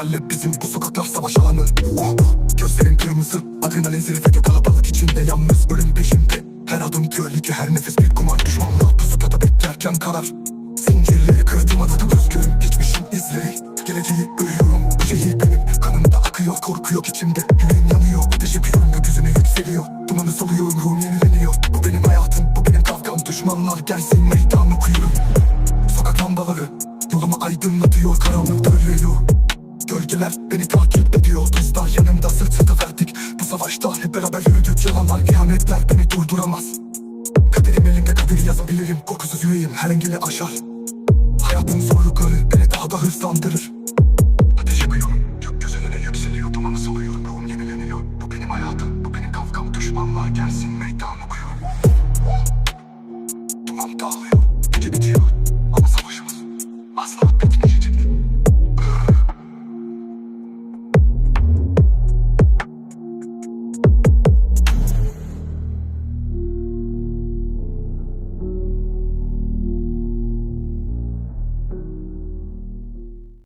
mahalle bizim, bu sokaklar savaş alanı. Gözlerin kırmızı, adrenalin zirvede, kalabalık içinde yalnız ölüm peşinde. Her adım tehlike, her nefes bir kumar. Düşmanlar pusuda beklerken karar. Zincirleri kırdım, adadım özgürüm. Geçmişin izleri, geleceği ölüyorum. Bu şehir benim, kanımda akıyor. Korku yok içimde, yüreğim yanıyor. Ateş yapıyorum, gökyüzüne yükseliyor. Dumanı soluyorum, ruhum yenileniyor. Bu benim hayatım, bu benim kavgam. Düşmanlar gelsin, meydan okuyorum. Sokak lambaları yolumu aydınlatıyor, karanlıkta ölüyor. Gölgeler beni takip ediyor, dostlar yanımda, sırt sırta verdik. Bu savaşta hep beraber yürüdük, yalanlar, ihanetler beni durduramaz. Kaderim elimde, kaderi yazabilirim, korkusuz yüreğim her engeli aşar. Hayatın zorlukları beni daha da hızlandırır. Ateş yakıyorum, gökyüzüne yükseliyor, dumanı soluyorum, ruhum yenileniyor. Bu benim hayatım, bu benim kavgam. Düşmanlar gelsin, meydan okuyorum. Duman dağılıyor, gece bitiyor.